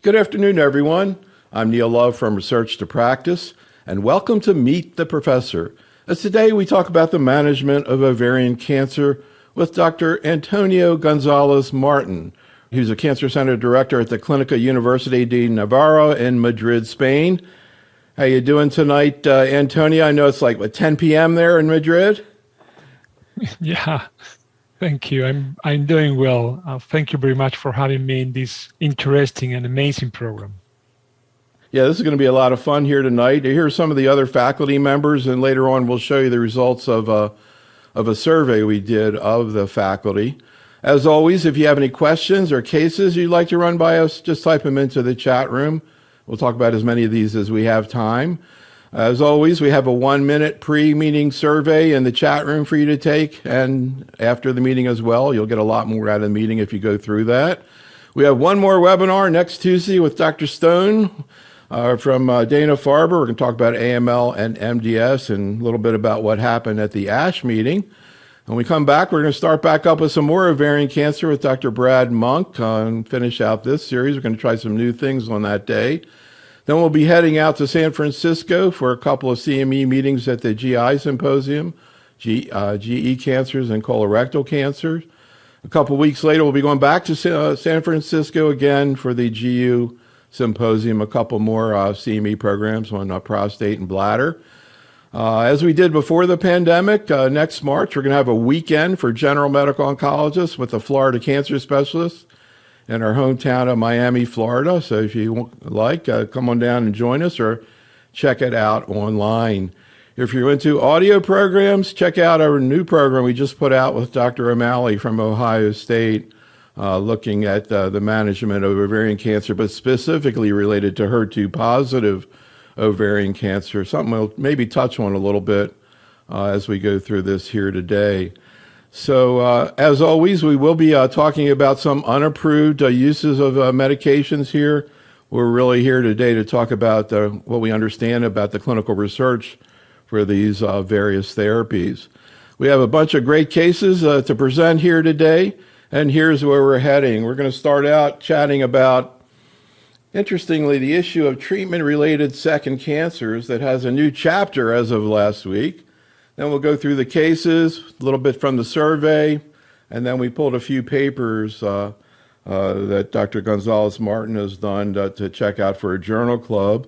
Good afternoon, everyone. I'm Neil Love from Research to Practice, and welcome to Meet the Professor. As today we talk about the management of ovarian cancer with Dr. Antonio González-Martín, who's a Cancer Center Director at the Clínica Universidad de Navarra in Madrid, Spain. How you doing tonight, Antonio? I know it's like, 10 p.m. there in Madrid? Yeah, thank you. I'm doing well. Thank you very much for having me in this interesting and amazing program. Yeah, this is going to be a lot of fun here tonight. Here are some of the other faculty members, and later on we'll show you the results of a survey we did of the faculty. As always, if you have any questions or cases you'd like to run by us, just type them into the chat room. We'll talk about as many of these as we have time. As always, we have a 1-minute pre-meeting survey in the chat room for you to take, and after the meeting as well. You'll get a lot more out of the meeting if you go through that. We have one more webinar next Tuesday with Dr. Stone from Dana-Farber. We're going to talk about AML and MDS and a little bit about what happened at the ASH meeting. When we come back, we're going to start back up with some more ovarian cancer with Dr. Brad Monk and finish out this series. We're going to try some new things on that day. Then we'll be heading out to San Francisco for a couple of CME meetings at the GI Symposium, GE cancers and colorectal cancers. A couple weeks later, we'll be going back to San Francisco again for the GU Symposium, a couple more CME programs on prostate and bladder. As we did before the pandemic, next March, we're going to have a weekend for general medical oncologists with the Florida cancer specialists in our hometown of Miami, Florida. So if you like, come on down and join us or check it out online. If you're into audio programs, check out our new program we just put out with Dr. O'Malley from Ohio State, looking at the management of ovarian cancer, but specifically related to HER2-positive ovarian cancer, something we'll maybe touch on a little bit as we go through this here today. So as always, we will be talking about some unapproved uses of medications here. We're really here today to talk about what we understand about the clinical research for these various therapies. We have a bunch of great cases to present here today, and here's where we're heading. We're going to start out chatting about, interestingly, the issue of treatment-related second cancers that has a new chapter as of last week. Then we'll go through the cases, a little bit from the survey, and then we pulled a few papers that Dr. González-Martín has done to check out for a journal club.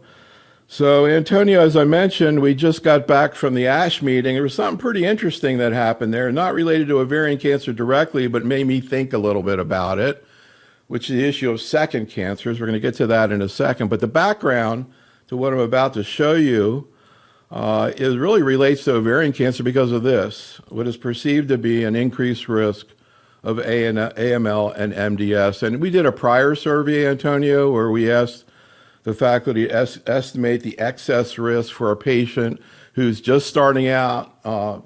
So, Antonio, as I mentioned, we just got back from the ASH meeting. There was something pretty interesting that happened there, not related to ovarian cancer directly, but made me think a little bit about it, which is the issue of second cancers. We're going to get to that in a second. But the background to what I'm about to show you it really relates to ovarian cancer because of this, what is perceived to be an increased risk of AML and MDS. And we did a prior survey, Antonio, where we asked the faculty to estimate the excess risk for a patient who's just starting out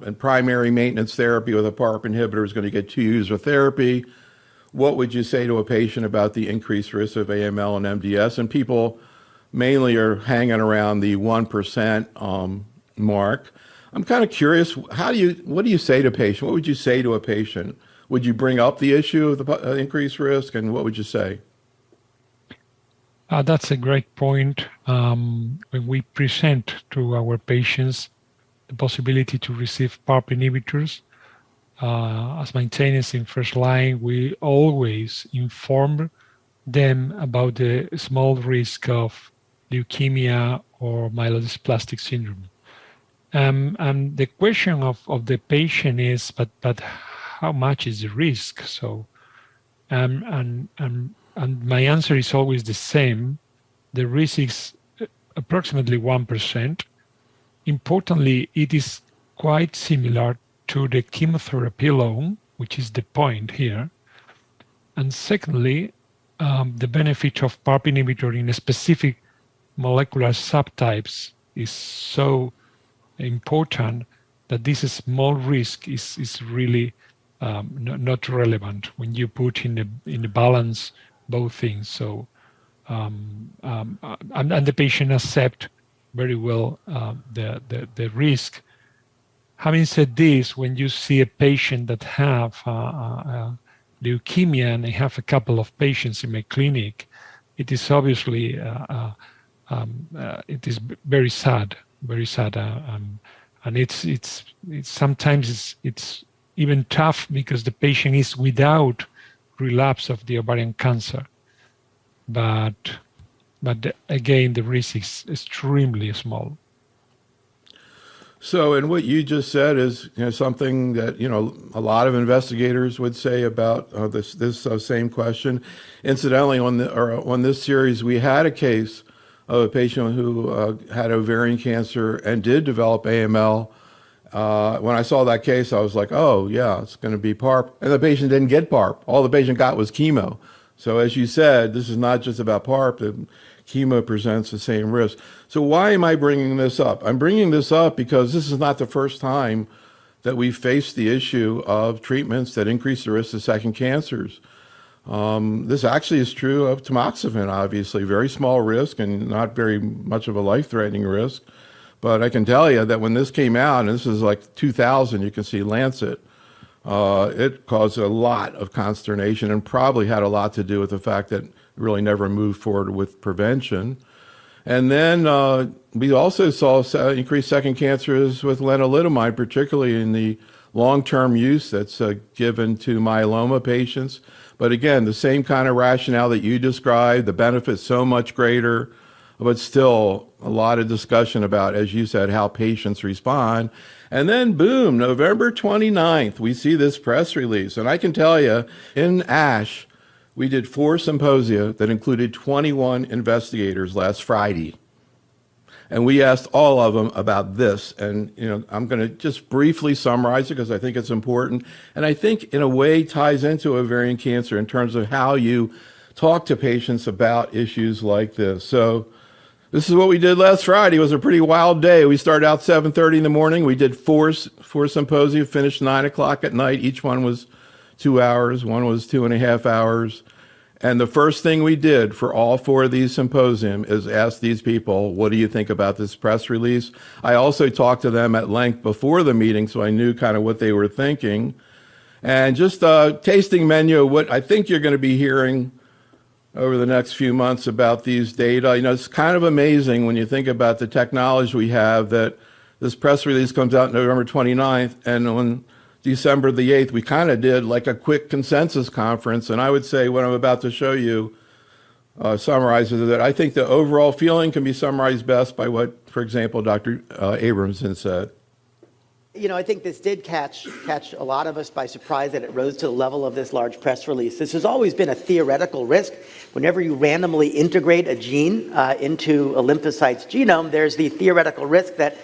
in primary maintenance therapy with a PARP inhibitor, is going to get 2 years of therapy. What would you say to a patient about the increased risk of AML and MDS? And people mainly are hanging around the 1% mark. I'm kind of curious, what do you say to a patient? What would you say to a patient? Would you bring up the issue of the increased risk, and what would you say? That's a great point. When we present to our patients the possibility to receive PARP inhibitors, as maintenance in first line, we always inform them about the small risk of leukemia or myelodysplastic syndrome. And the question of the patient is, but how much is the risk? So, and my answer is always the same. The risk is approximately 1%. Importantly, it is quite similar to the chemotherapy alone, which is the point here. And secondly, the benefit of PARP inhibitor in a specific molecular subtypes is so important that this small risk is really not relevant when you put in the balance both things. So and the patient accept very well the risk. Having said this, when you see a patient that have leukemia, and I have a couple of patients in my clinic it is obviously it is very sad, and it's sometimes it's even tough because the patient is without relapse of the ovarian cancer, but again the risk is extremely small. So, and what you just said is something that a lot of investigators would say about this same question. Incidentally, on this series, we had a case of a patient who had ovarian cancer and did develop AML. When I saw that case, I was like, oh yeah, it's going to be PARP, and the patient didn't get PARP. All the patient got was chemo. So, as you said, this is not just about PARP. Chemo presents the same risk. So why am I bringing this up? I'm bringing this up because this is not the first time that we've faced the issue of treatments that increase the risk of second cancers. This actually is true of tamoxifen, obviously, very small risk and not very much of a life-threatening risk. But I can tell you that when this came out, and this is like 2000, you can see Lancet, it caused a lot of consternation and probably had a lot to do with the fact that really never moved forward with prevention. And then we also saw increased second cancers with lenalidomide, particularly in the long-term use that's given to myeloma patients. But again, the same kind of rationale that you described, the benefit's so much greater, but still a lot of discussion about, as you said, how patients respond. And then boom, November 29th, we see this press release. And I can tell you, in ASH, we did 4 symposia that included 21 investigators last Friday. And we asked all of them about this. And I'm going to just briefly summarize it because I think it's important. And I think in a way ties into ovarian cancer in terms of how you talk to patients about issues like this. So this is what we did last Friday. It was a pretty wild day. We started out 7:30 in the morning. We did four symposia, finished 9 o'clock at night. Each one was 2 hours. One was 2.5 hours. And the first thing we did for all 4 of these symposium is ask these people, what do you think about this press release? I also talked to them at length before the meeting, so I knew kind of what they were thinking. And just a tasting menu of what I think you're going to be hearing over the next few months about these data. It's kind of amazing when you think about the technology we have that this press release comes out November 29th, and on December the 8th, we kind of did like a quick consensus conference. And I would say what I'm about to show you summarizes that. I think the overall feeling can be summarized best by what, for example, Dr. Abramson said. I think this did catch a lot of us by surprise that it rose to the level of this large press release. This has always been a theoretical risk. Whenever you randomly integrate a gene into a lymphocyte's genome, there's the theoretical risk that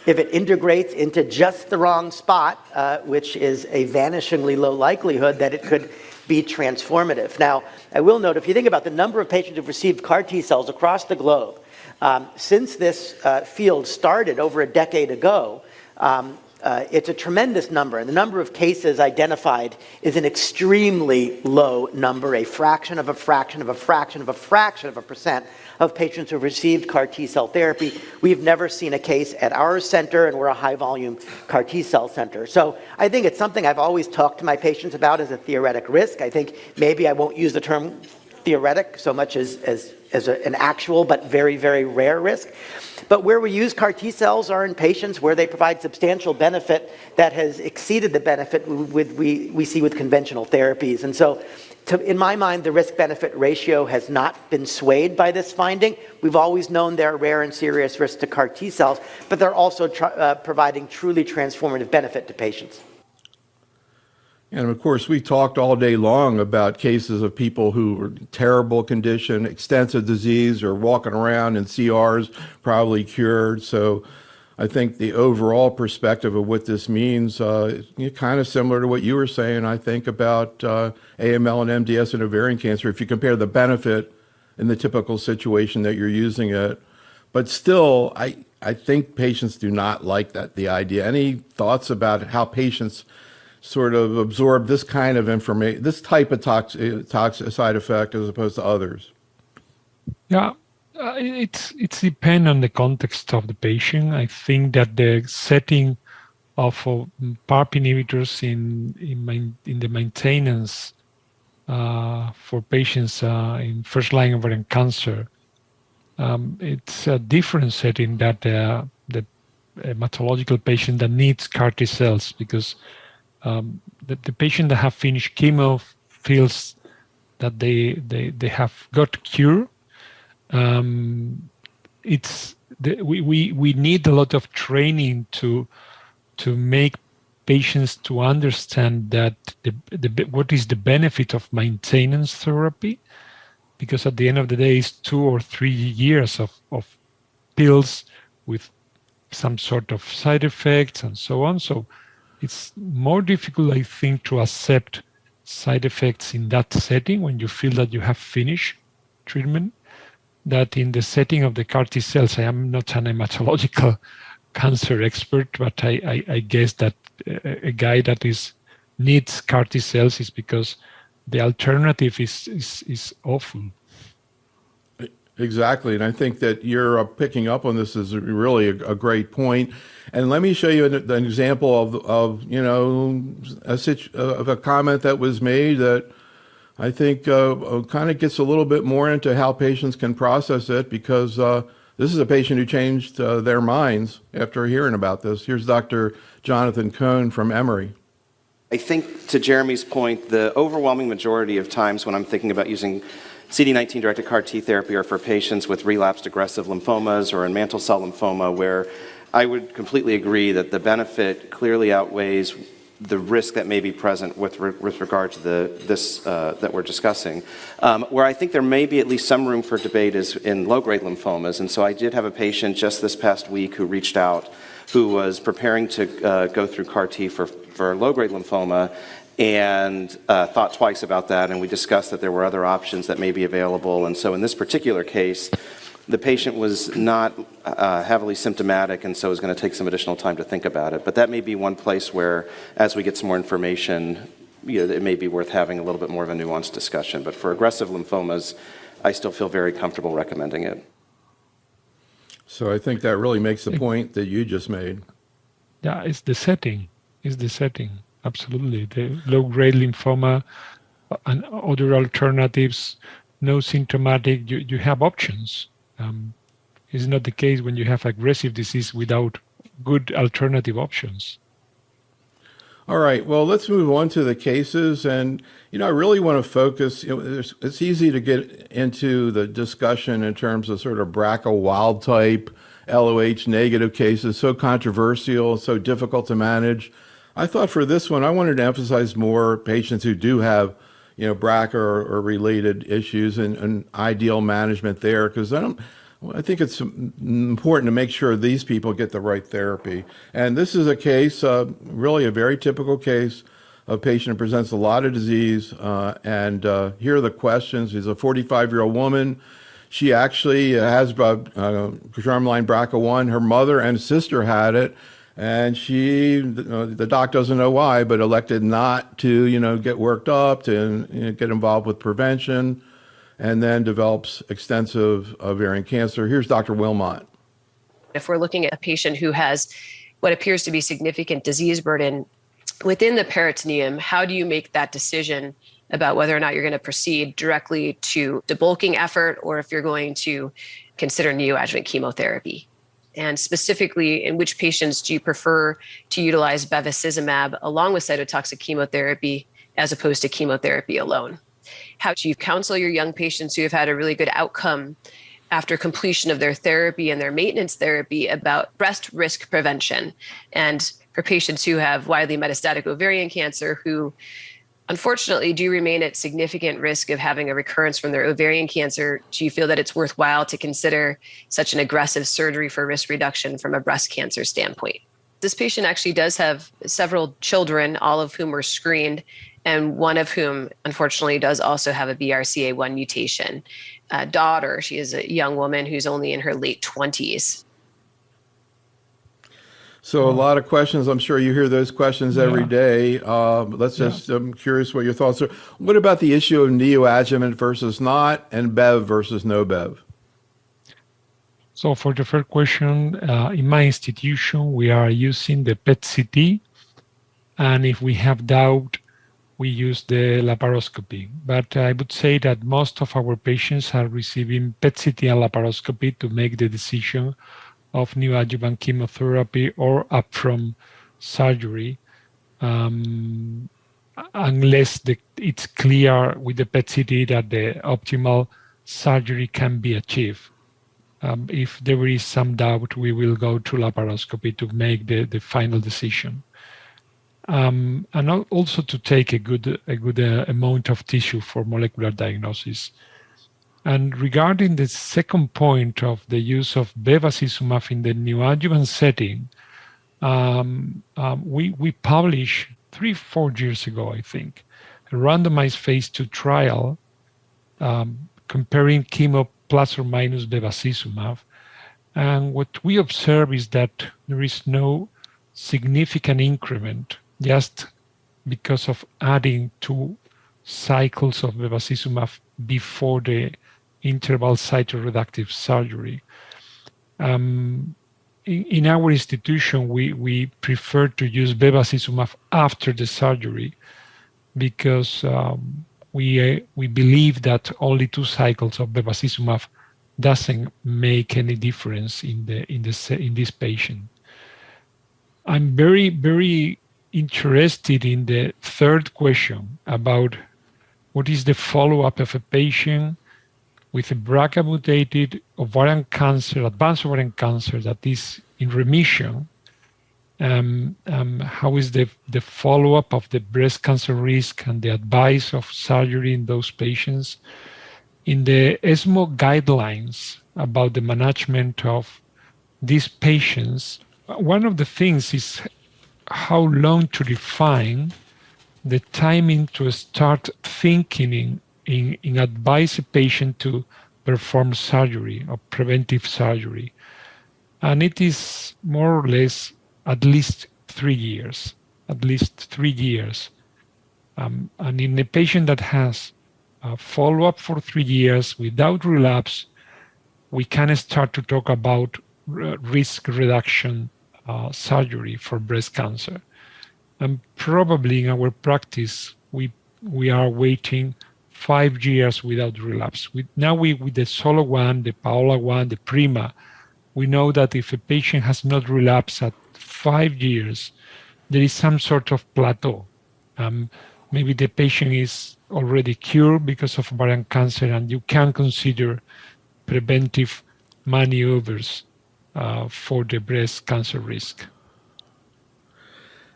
if it integrates into just the wrong spot, which is a vanishingly low likelihood that it could be transformative. Now, I will note, if you think about the number of patients who've received CAR T cells across the globe, since this field started over a decade ago, it's a tremendous number, and the number of cases identified is an extremely low number, a fraction of a fraction of a fraction of a fraction of a percent of patients who have received CAR T-cell therapy. We've never seen a case at our center, and we're a high-volume CAR T-cell center. So I think it's something I've always talked to my patients about as a theoretic risk. I think maybe I won't use the term theoretic so much as an actual but very, very rare risk. But where we use CAR T cells are in patients where they provide substantial benefit that has exceeded the benefit we see with conventional therapies. And so, in my mind, the risk-benefit ratio has not been swayed by this finding. We've always known there are rare and serious risks to CAR T cells, but they're also providing truly transformative benefit to patients. And of course, we talked all day long about cases of people who were in terrible condition, extensive disease, or walking around in CRs, probably cured. So I think the overall perspective of what this means is kind of similar to what you were saying, I think, about AML and MDS and ovarian cancer, if you compare the benefit in the typical situation that you're using it. But still, I think patients do not like the idea. Any thoughts about how patients sort of absorb this kind of information, this type of toxic side effect as opposed to others? Yeah, it's depend on the context of the patient. I think that the setting of PARP inhibitors in the maintenance for patients in first-line ovarian cancer. It's a different setting that the hematological patient that needs CAR T cells, because the patient that have finished chemo feels that they have got cure. We need a lot of training to make patients to understand that what is the benefit of maintenance therapy, because at the end of the day, it's 2 or 3 years of pills with some sort of side effects and so on. So it's more difficult, I think, to accept side effects in that setting when you feel that you have finished treatment, that in the setting of the CAR T cells. I am not an hematological cancer expert, but I guess that a guy that needs CAR T cells is because the alternative is awful. Exactly, and I think that you're picking up on this is really a great point. And let me show you an example of a comment that was made that I think kind of gets a little bit more into how patients can process it, because this is a patient who changed their minds after hearing about this. Here's Dr. Jonathan Cohn from Emory. I think, to Jeremy's point, the overwhelming majority of times when I'm thinking about using CD19-directed CAR T therapy are for patients with relapsed aggressive lymphomas or in mantle cell lymphoma, where I would completely agree that the benefit clearly outweighs the risk that may be present with regard to this that we're discussing. Where I think there may be at least some room for debate is in low-grade lymphomas. And so I did have a patient just this past week who reached out, who was preparing to go through CAR T for low-grade lymphoma, and thought twice about that, and we discussed that there were other options that may be available. And so in this particular case, the patient was not heavily symptomatic, and so it was going to take some additional time to think about it. But that may be one place where, as we get some more information, it may be worth having a little bit more of a nuanced discussion. But for aggressive lymphomas, I still feel very comfortable recommending it. So I think that really makes the point that you just made. Yeah, it's the setting. Absolutely. The low-grade lymphoma and other alternatives, no symptomatic, you have options. It's not the case when you have aggressive disease without good alternative options. All right, well, let's move on to the cases. And, I really want to focus, it's easy to get into the discussion in terms of sort of BRCA wild type, LOH negative cases, so controversial, so difficult to manage. I thought for this one, I wanted to emphasize more patients who do have, BRCA or related issues and ideal management there, because I think it's important to make sure these people get the right therapy. And this is a case, really a very typical case. A patient who presents a lot of disease, and here are the questions. She's a 45-year-old woman. She actually has germline BRCA1. Her mother and sister had it. And the doc doesn't know why, but elected not to, get worked up, to get involved with prevention, and then develops extensive ovarian cancer. Here's Dr. Willmott. If we're looking at a patient who has what appears to be significant disease burden within the peritoneum, how do you make that decision about whether or not you're going to proceed directly to debulking effort, or if you're going to consider neoadjuvant chemotherapy? And specifically, in which patients do you prefer to utilize bevacizumab along with cytotoxic chemotherapy as opposed to chemotherapy alone? How do you counsel your young patients who have had a really good outcome after completion of their therapy and their maintenance therapy about breast risk prevention? And for patients who have widely metastatic ovarian cancer who unfortunately do remain at significant risk of having a recurrence from their ovarian cancer, do you feel that it's worthwhile to consider such an aggressive surgery for risk reduction from a breast cancer standpoint? This patient actually does have several children, all of whom were screened, and one of whom, unfortunately, does also have a BRCA1 mutation. Daughter, she is a young woman who's only in her late 20s. So a lot of questions. I'm sure you hear those questions every day. I'm curious what your thoughts are. What about the issue of neoadjuvant versus not, and Bev versus no Bev? So for the first question, in my institution, we are using the PET-CT. And if we have doubt we use the laparoscopy. But I would say that most of our patients are receiving PET-CT and laparoscopy to make the decision of neoadjuvant chemotherapy or upfront surgery, unless it's clear with the PET-CT that the optimal surgery can be achieved. If there is some doubt, we will go to laparoscopy to make the final decision. And also to take a good amount of tissue for molecular diagnosis. And regarding the second point of the use of bevacizumab in the neoadjuvant setting, we published 3-4 years ago, I think, a randomized phase 2 trial comparing chemo plus or minus bevacizumab. And what we observe is that there is no significant increment just because of adding 2 cycles of bevacizumab before the interval cytoreductive surgery. In our institution, we prefer to use bevacizumab after the surgery because we believe that only 2 cycles of bevacizumab doesn't make any difference in this patient. I'm very, very interested in the third question about what is the follow-up of a patient with a BRCA mutated ovarian cancer, advanced ovarian cancer that is in remission. How is the follow-up of the breast cancer risk and the advice of surgery in those patients? In the ESMO guidelines about the management of these patients, one of the things is how long to define the timing to start thinking in advise a patient to perform surgery or preventive surgery. And it is more or less at least 3 years, And in a patient that has a follow-up for 3 years without relapse, we can start to talk about risk reduction surgery for breast cancer. And probably in our practice, we are waiting 5 years without relapse. With the Solo one, the Paola one, the Prima, we know that if a patient has not relapsed at 5 years, there is some sort of plateau. Maybe the patient is already cured because of ovarian cancer, and you can consider preventive maneuvers for the breast cancer risk.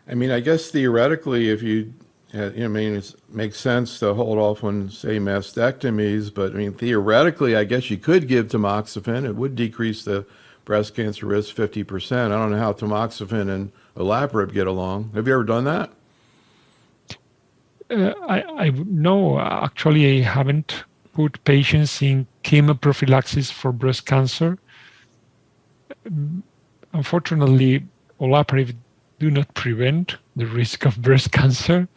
I mean, I guess theoretically, if it makes sense to hold off on, say, mastectomies, but I mean, theoretically, I guess you could give tamoxifen. It would decrease the breast cancer risk 50%. I don't know how tamoxifen and olaparib get along. Have you ever done that? No, actually, I haven't put patients in chemoprophylaxis for breast cancer. Unfortunately, olaparib do not prevent the risk of breast cancer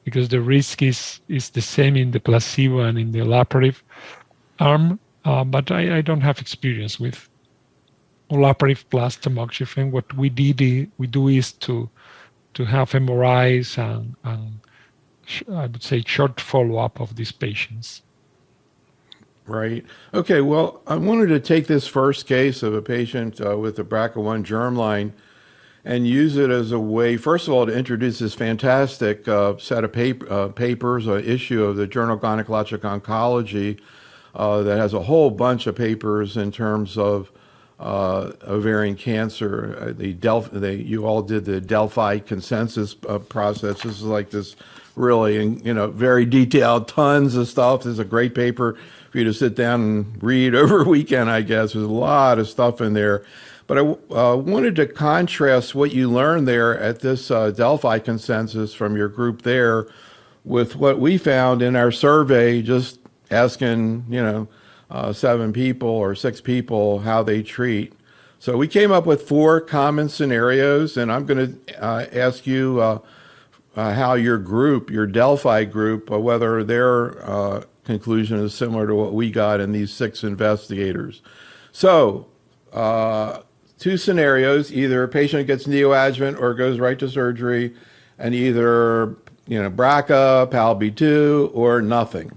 because the risk is the same in the placebo and in the olaparib arm. But I don't have experience with olaparib plus tamoxifen. What we do is to have MRIs and I would say short follow-up of these patients. Right. Okay, well, I wanted to take this first case of a patient with a BRCA1 germline and use it as a way, first of all, to introduce this fantastic set of papers, issue of the Journal of Gynecologic Oncology that has a whole bunch of papers in terms of ovarian cancer. You all did the Delphi consensus process. This is like this really, very detailed, tons of stuff. This is a great paper for you to sit down and read over a weekend, I guess. There's a lot of stuff in there. But I wanted to contrast what you learned there at this Delphi consensus from your group there with what we found in our survey, just asking, 7 people or 6 people how they treat. So we came up with 4 common scenarios, and I'm going to ask you how your group, your Delphi group, whether their conclusion is similar to what we got in these 6 investigators. So 2 scenarios: either a patient gets neoadjuvant or goes right to surgery, and either BRCA, PALB2, or nothing.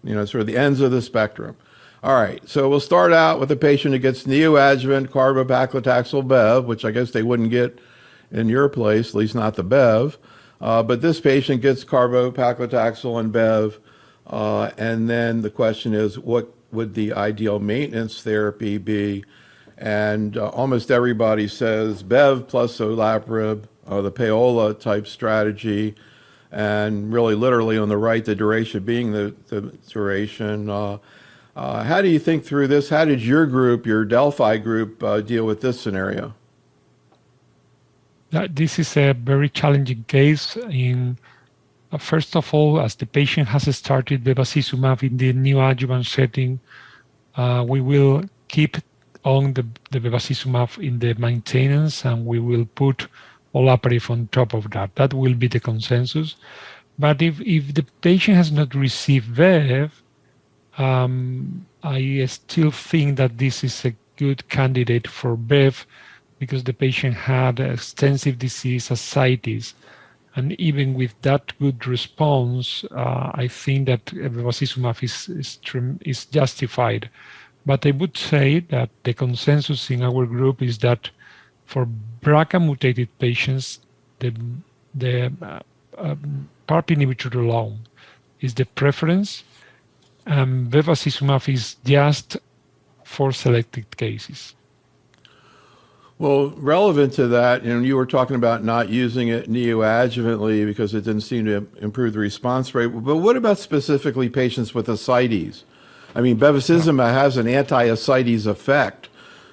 Sort of the ends of the spectrum. All right, so we'll start out with a patient who gets neoadjuvant carbopaclitaxel Bev, which I guess they wouldn't get in your place, at least not the Bev. But this patient gets carbopaclitaxel and Bev, and then the question is, what would the ideal maintenance therapy be? And almost everybody says Bev plus olaparib, the payola type strategy, and really literally on the right, the duration being the duration. How do you think through this? How did your group, your Delphi group, deal with this scenario? This is a very challenging case. First of all, as the patient has started bevacizumab in the neoadjuvant setting, we will keep on the bevacizumab in the maintenance, and we will put olaparib on top of that. That will be the consensus. But if the patient has not received Bev, I still think that this is a good candidate for Bev because the patient had extensive disease, ascites. And even with that good response, I think that bevacizumab is justified. But I would say that the consensus in our group is that for BRCA mutated patients, the PARP inhibitor alone is the preference, and bevacizumab is just for selected cases. Well, relevant to that, you were talking about not using it neoadjuvantly because it didn't seem to improve the response rate. But what about specifically patients with ascites? I mean, bevacizumab has an anti-ascites effect.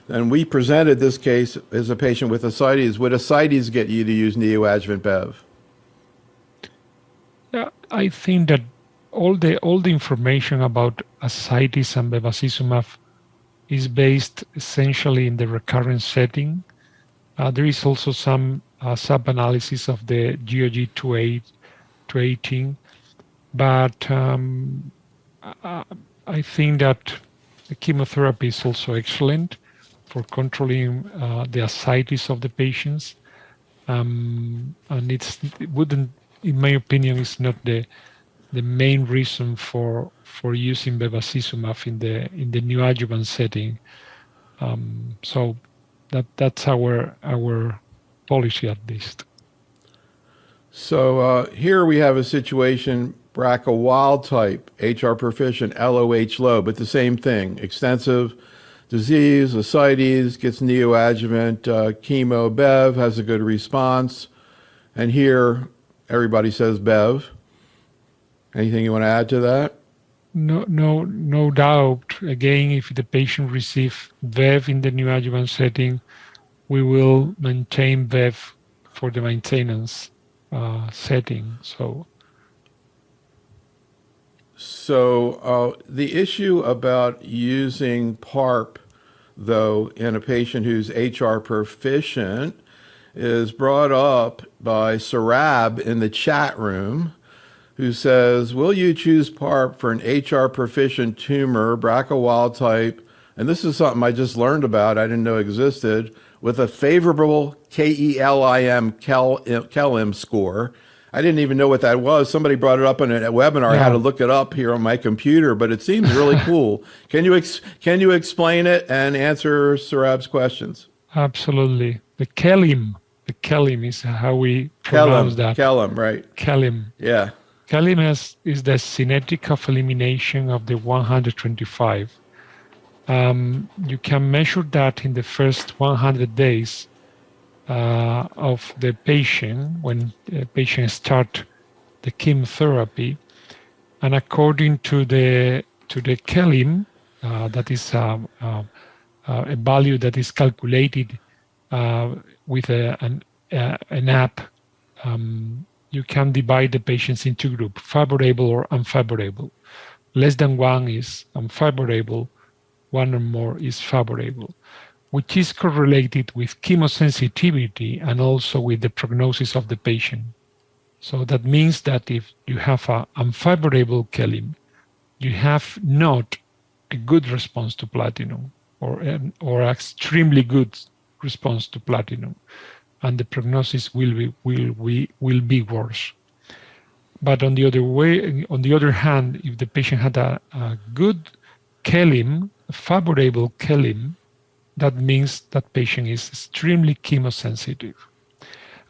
And we presented this case as a patient with ascites. Would ascites get you to use neoadjuvant Bev? Yeah, I think that all the information about ascites and bevacizumab is based essentially in the recurrent setting. There is also some sub-analysis of the GOG 218, but I think that the chemotherapy is also excellent for controlling the ascites of the patients, and it wouldn't, in my opinion, is not the main reason for using bevacizumab in the neoadjuvant setting. So that's our policy at least. So here we have a situation, BRCA wild type, HR proficient, LOH low, but the same thing, extensive disease, ascites, gets neoadjuvant chemo, Bev, has a good response. And here everybody says Bev. Anything you want to add to that? No doubt. Again, if the patient receives Bev in the neoadjuvant setting, we will maintain Bev for the maintenance setting. So the issue about using PARP, though, in a patient who's HR proficient is brought up by Sarab in the chat room, who says, will you choose PARP for an HR proficient tumor, BRCA wild type, and this is something I just learned about, I didn't know existed, with a favorable KELIM score. I didn't even know what that was. Somebody brought it up in a webinar. I had to look it up here on my computer, but it seems really cool. Can you explain it and answer Sarab's questions? Absolutely. The KELIM is how we pronounce that. KELIM, right. KELIM. Yeah. KELIM is the kinetic of elimination of the 125. You can measure that in the first 100 days of the patient when the patient start the chemotherapy, and according to the KELIM, that is a value that is calculated with an app. You can divide the patients into groups, favorable or unfavorable. Less than 1 is unfavorable, 1 or more is favorable, which is correlated with chemosensitivity and also with the prognosis of the patient. So that means that if you have an unfavorable KELIM, you have not a good response to platinum or extremely good response to platinum, and the prognosis will be worse. But on the other hand, if the patient had a good KELIM, a favorable KELIM, that means that patient is extremely chemosensitive.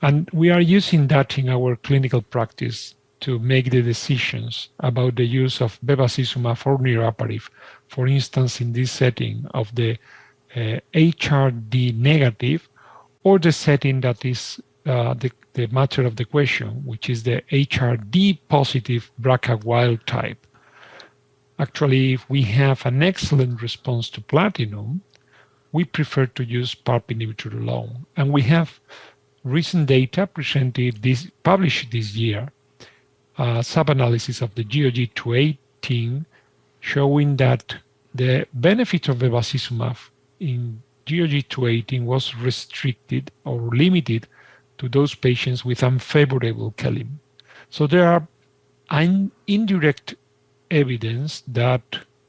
And we are using that in our clinical practice to make the decisions about the use of bevacizumab or niraparib, for instance, in this setting of the HRD negative, or the setting that is the matter of the question, which is the HRD positive BRCA wild type. Actually, if we have an excellent response to platinum, we prefer to use PARP inhibitor alone. And we have recent data published this year, sub-analysis of the GOG 218 showing that the benefit of bevacizumab in GOG 218 was restricted or limited to those patients with unfavorable KELIM. So there are indirect evidence that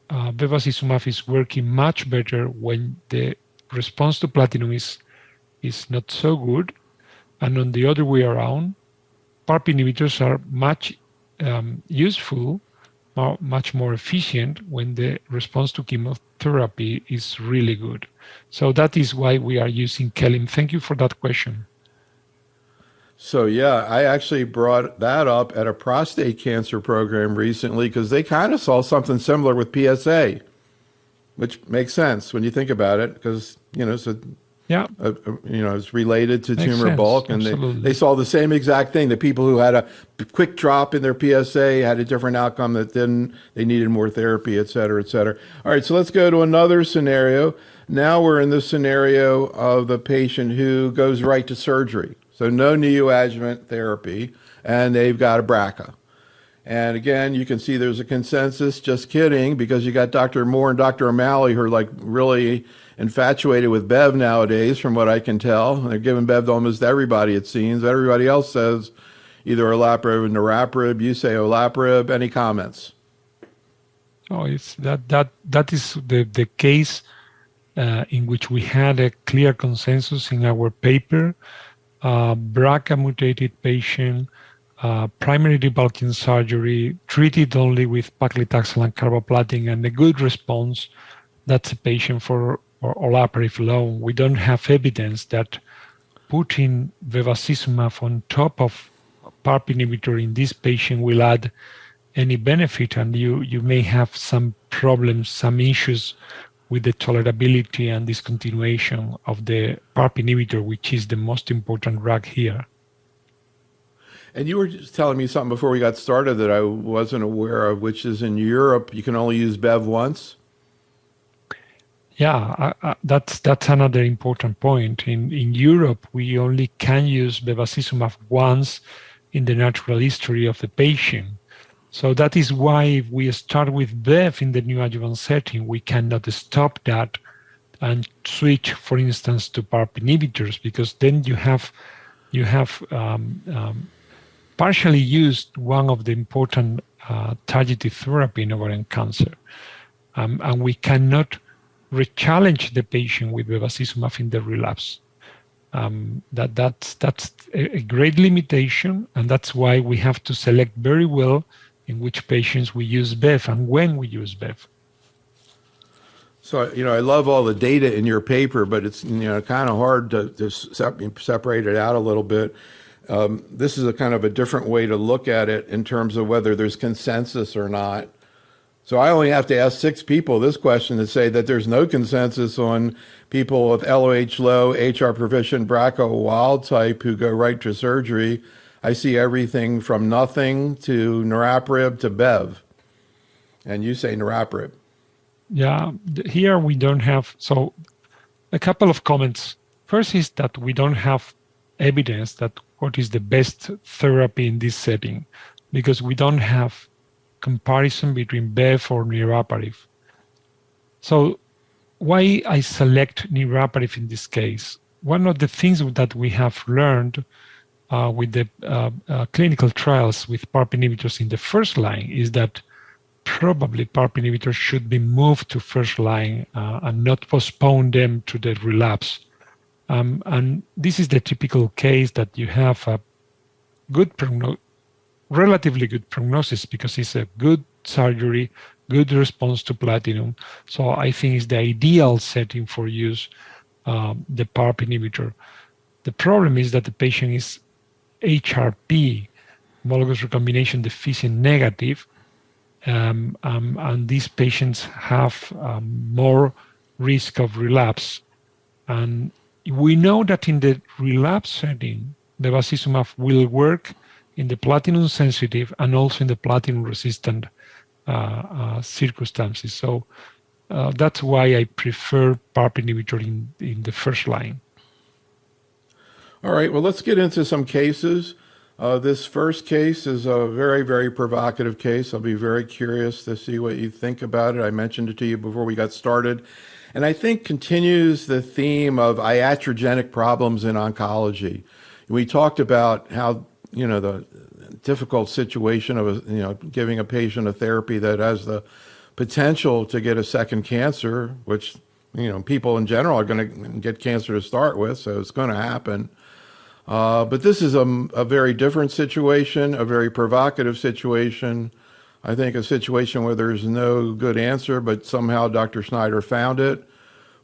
bevacizumab is working much better when the response to platinum is not so good, and on the other way around, PARP inhibitors are much useful, much more efficient when the response to chemotherapy is really good. So that is why we are using KELIM. Thank you for that question. So yeah, I actually brought that up at a prostate cancer program recently because they kind of saw something similar with PSA, which makes sense when you think about it, because it's related to Makes tumor sense. bulk, and they saw the same exact thing. The people who had a quick drop in their PSA had a different outcome that they needed more therapy, et cetera, et cetera. All right, so let's go to another scenario. Now we're in the scenario of the patient who goes right to surgery. So no neoadjuvant therapy, and they've got a BRCA. And again, you can see there's a consensus, just kidding, because you got Dr. Moore and Dr. O'Malley who are like really infatuated with Bev nowadays, from what I can tell. They're giving Bev to almost everybody, it seems. Everybody else says either olaparib or niraparib. You say olaparib. Any comments? Oh, it's that is the case in which we had a clear consensus in our paper. BRCA mutated patient, primary debulking surgery, treated only with paclitaxel and carboplatin, and a good response. That's a patient for olaparib alone. We don't have evidence that putting bevacizumab on top of PARP inhibitor in this patient will add any benefit, and you may have some problems, some issues with the tolerability and discontinuation of the PARP inhibitor, which is the most important drug here. And you were just telling me something before we got started that I wasn't aware of, which is in Europe, you can only use Bev once? Yeah, that's another important point. In Europe, we only can use bevacizumab once in the natural history of the patient. So that is why if we start with Bev in the neoadjuvant setting, we cannot stop that and switch, for instance, to PARP inhibitors, because then you have partially used one of the important targeted therapy in ovarian cancer, and we cannot re-challenge the patient with bevacizumab in the relapse. That's a great limitation, and that's why we have to select very well in which patients we use Bev and when we use Bev. So, I love all the data in your paper, but it's, kind of hard to separate it out a little bit. This is a kind of a different way to look at it in terms of whether there's consensus or not. So I only have to ask 6 people this question to say that there's no consensus on people with LOH low, HR proficient, BRCA wild type who go right to surgery. I see everything from nothing to niraparib to Bev. And you say niraparib. Yeah, here we don't have, so a couple of comments. First is that we don't have evidence that what is the best therapy in this setting, because we don't have comparison between Bev or niraparib. So why I select niraparib in this case? One of the things that we have learned with the clinical trials with PARP inhibitors in the first line is that probably PARP inhibitors should be moved to first line and not postpone them to the relapse. And this is the typical case that you have a good relatively good prognosis because it's a good surgery, good response to platinum. So I think it's the ideal setting for use the PARP inhibitor. The problem is that the patient is HRP, homologous recombination deficient negative, and these patients have more risk of relapse. And we know that in the relapse setting, the bevacizumab will work in the platinum sensitive and also in the platinum resistant circumstances. So that's why I prefer PARP inhibitor in the first line. All right, well, let's get into some cases. This first case is a very, very provocative case. I'll be very curious to see what you think about it. I mentioned it to you before we got started. And I think continues the theme of iatrogenic problems in oncology. We talked about how, the difficult situation of, giving a patient a therapy that has the potential to get a second cancer, which, people in general are going to get cancer to start with, so it's going to happen. But this is a very different situation, a very provocative situation. I think a situation where there's no good answer, but somehow Dr. Schneider found it.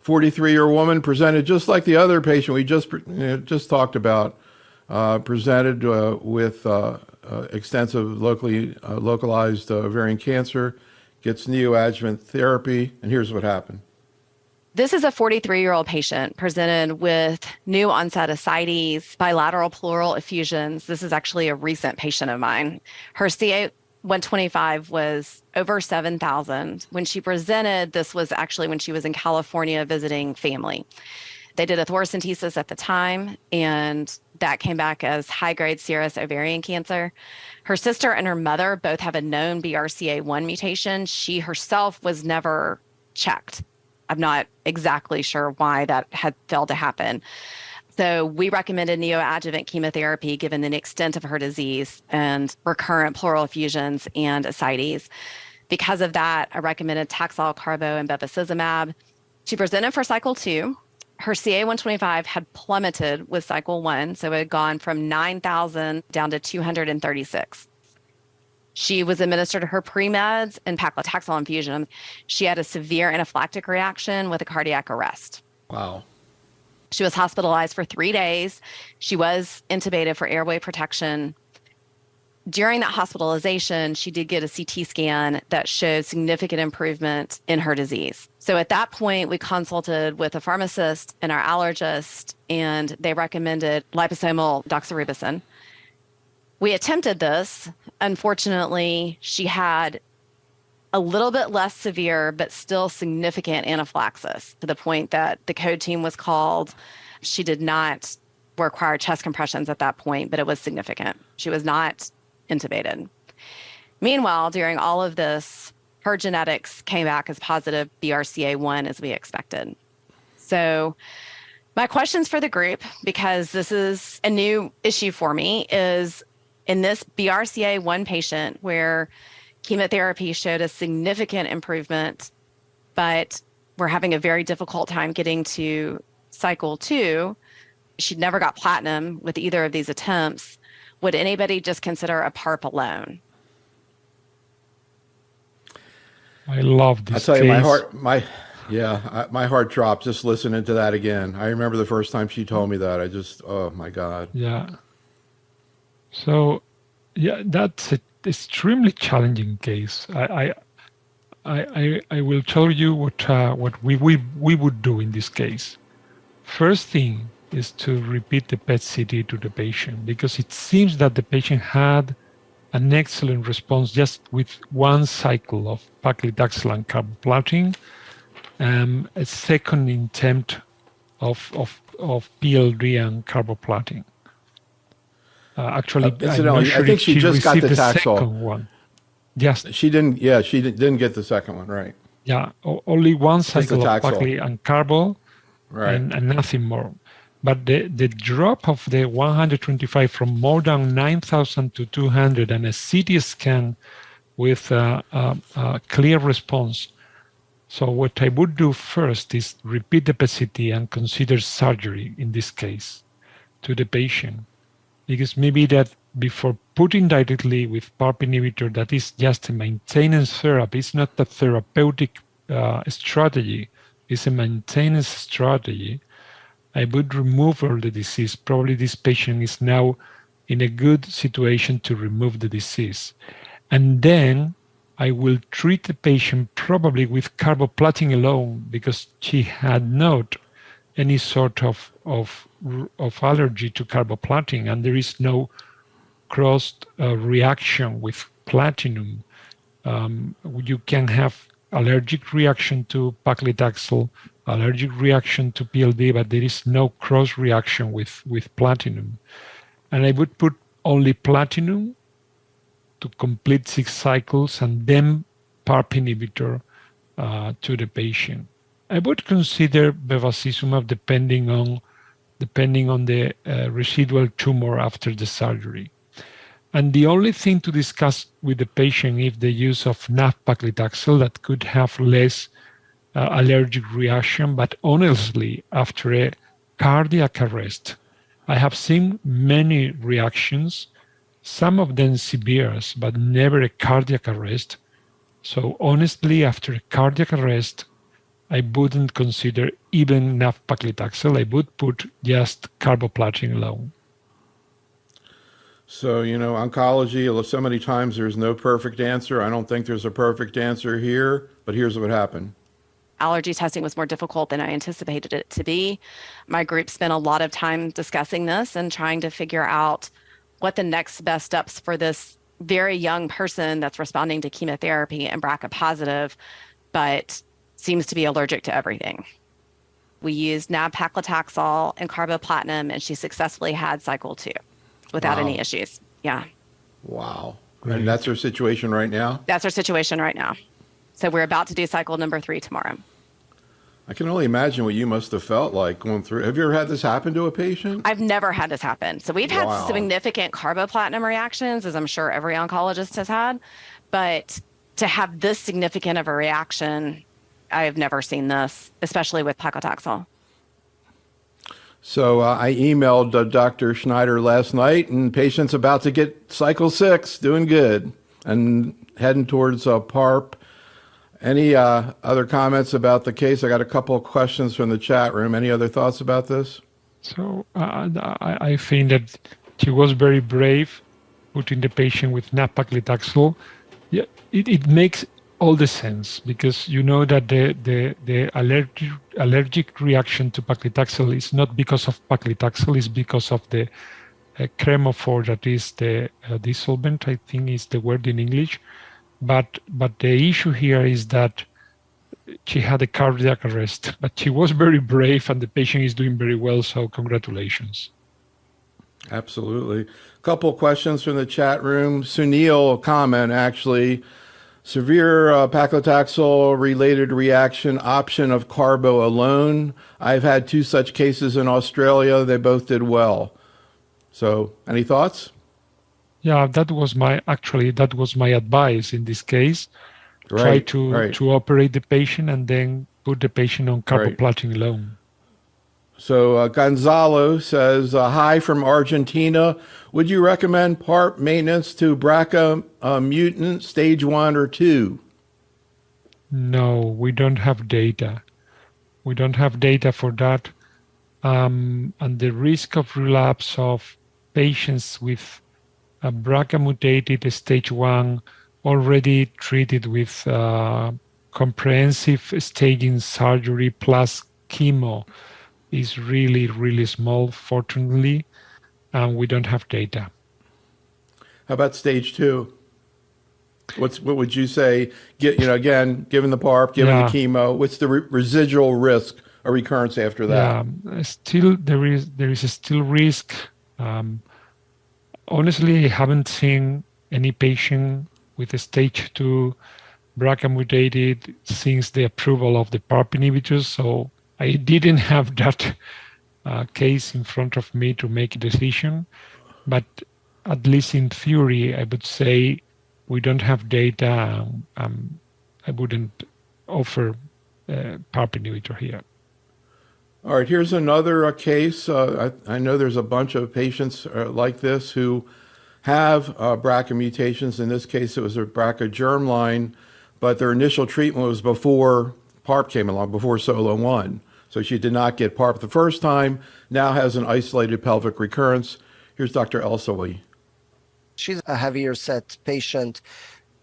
43-year-old woman presented just like the other patient we just talked about, presented with extensive localized ovarian cancer, gets neoadjuvant therapy, and here's what happened. This is a 43-year-old patient presented with new onset ascites, bilateral pleural effusions. This is actually a recent patient of mine. Her CA 125 was over 7,000. When she presented, this was actually when she was in California visiting family. They did a thoracentesis at the time, and that came back as high-grade serous ovarian cancer. Her sister and her mother both have a known BRCA1 mutation. She herself was never checked. I'm not exactly sure why that had failed to happen. So we recommended neoadjuvant chemotherapy given the extent of her disease and recurrent pleural effusions and ascites. Because of that, I recommended Taxol, Carbo, and bevacizumab. She presented for cycle 2. Her CA 125 had plummeted with cycle 1, so it had gone from 9,000 down to 236. She was administered her pre-meds and paclitaxel infusion. She had a severe anaphylactic reaction with a cardiac arrest. Wow. She was hospitalized for 3 days. She was intubated for airway protection. During that hospitalization, she did get a CT scan that showed significant improvement in her disease. So at that point, we consulted with a pharmacist and our allergist, and they recommended liposomal doxorubicin. We attempted this. Unfortunately, she had a little bit less severe, but still significant anaphylaxis to the point that the code team was called. She did not require chest compressions at that point, but it was significant. She was not intubated. Meanwhile, during all of this, her genetics came back as positive BRCA1 as we expected. So my questions for the group, because this is a new issue for me, is in this BRCA1 patient where chemotherapy showed a significant improvement, but we're having a very difficult time getting to cycle 2. She'd never got platinum with either of these attempts. Would anybody just consider a PARP alone? I love this. I tell you, case. my heart dropped just listening to that again. I remember the first time she told me that. I just, oh my God. Yeah. So, yeah, that's an extremely challenging case. I will tell you what we would do in this case. First thing is to repeat the PET CT to the patient, because it seems that the patient had an excellent response just with one cycle of paclitaxel and carboplatin, a second attempt of PLD and carboplatin. Actually, incidentally, I think she just got the Taxol. Second one. Yes. She didn't. Yeah, she didn't get the second one, right? Yeah, only one cycle of Taxol. pacli and carbo, Right. and nothing more. But the drop of the 125 from more than 9,000 to 200 and a CT scan with a clear response. So what I would do first is repeat the PCT and consider surgery in this case to the patient. Because maybe that before putting directly with PARP inhibitor, that is just a maintenance therapy. It's not a therapeutic strategy. It's a maintenance strategy. I would remove all the disease. Probably this patient is now in a good situation to remove the disease. And then I will treat the patient probably with carboplatin alone because she had not any sort of allergy to carboplatin, and there is no cross reaction with platinum. You can have allergic reaction to paclitaxel, allergic reaction to PLD, but there is no cross reaction with platinum. And I would put only platinum to complete 6 cycles and then PARP inhibitor to the patient. I would consider bevacizumab depending on the residual tumor after the surgery. And the only thing to discuss with the patient is the use of nab-paclitaxel that could have less allergic reaction, but honestly, after a cardiac arrest, I have seen many reactions, some of them severe, but never a cardiac arrest. So honestly, after a cardiac arrest, I wouldn't consider even nab-paclitaxel. I would put just carboplatin alone. So, oncology, so many times there's no perfect answer. I don't think there's a perfect answer here, but here's what happened. Allergy testing was more difficult than I anticipated it to be. My group spent a lot of time discussing this and trying to figure out what the next best steps for this very young person that's responding to chemotherapy and BRCA positive, but seems to be allergic to everything. We used nab-paclitaxel and carboplatin, and she successfully had cycle 2 without any issues. Yeah. Wow. And that's her situation right now? That's her situation right now. So we're about to do cycle number 3 tomorrow. I can only imagine what you must have felt like going through. Have you ever had this happen to a patient? I've never had this happen. So we've had Wow. significant carboplatin reactions, as I'm sure every oncologist has had. But to have this significant of a reaction, I have never seen this, especially with paclitaxel. So I emailed Dr. Schneider last night, and patient's about to get cycle 6, doing good, and heading towards PARP. Any other comments about the case? I got a couple of questions from the chat room. Any other thoughts about this? So I think that she was very brave putting the patient with nab-paclitaxel. Yeah, it makes all the sense because you know that the allergic reaction to paclitaxel is not because of paclitaxel, it's because of the chemophore, that is the dissolvent, I think is the word in English. But the issue here is that she had a cardiac arrest, but she was very brave and the patient is doing very well, so congratulations. Absolutely. A couple of questions from the chat room. Sunil, comment actually. Severe paclitaxel-related reaction, option of carbo alone. I've had 2 such cases in Australia. They both did well. So, any thoughts? Yeah, that was my advice in this case. Try to operate the patient and then put the patient on carboplatin alone. So Gonzalo says, hi from Argentina. Would you recommend PARP maintenance to BRCA mutant stage 1 or 2? No, we don't have data. We don't have data for that. And the risk of relapse of patients with a BRCA mutated stage 1 already treated with comprehensive staging surgery plus chemo is really, really small, fortunately, and we don't have data. How about stage 2? What would you say? Again, given the PARP, given the chemo, what's the residual risk of recurrence after that? Yeah, still there is still risk. Honestly, I haven't seen any patient with a stage 2 BRCA mutated since the approval of the PARP inhibitors, so I didn't have that case in front of me to make a decision, but at least in theory, I would say we don't have data. I wouldn't offer PARP inhibitor here. All right, here's another case. I know there's a bunch of patients like this who have BRCA mutations. In this case, it was a BRCA germline, but their initial treatment was before PARP came along, before Solo 1. So she did not get PARP the first time, now has an isolated pelvic recurrence. Here's Dr. ElSahwi. She's a heavier set patient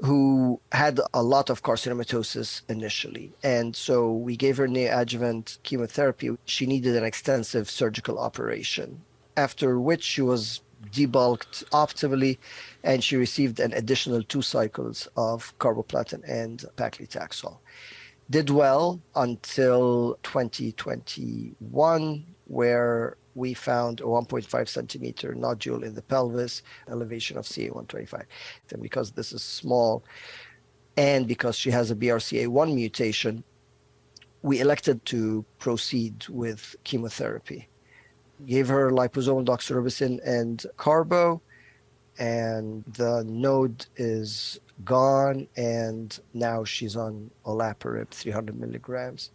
who had a lot of carcinomatosis initially. And so we gave her neoadjuvant chemotherapy. She needed an extensive surgical operation, after which she was debulked optimally, and she received an additional 2 cycles of carboplatin and paclitaxel. Did well until 2021, where we found a 1.5 centimeter nodule in the pelvis, elevation of CA125. And because this is small, and because she has a BRCA1 mutation, we elected to proceed with chemotherapy. Gave her liposomal doxorubicin and carbo, and the node is gone, and now she's on olaparib, 300 milligrams.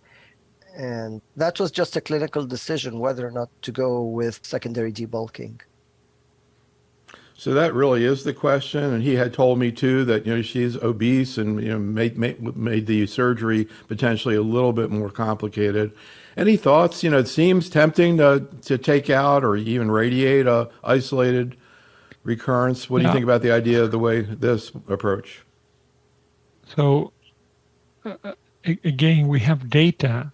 And that was just a clinical decision whether or not to go with secondary debulking. So that really is the question. And he had told me too that, she's obese and, made the surgery potentially a little bit more complicated. Any thoughts? It seems tempting to take out or even radiate a isolated recurrence. What do you think about the idea of the way this approach? So again, we have data.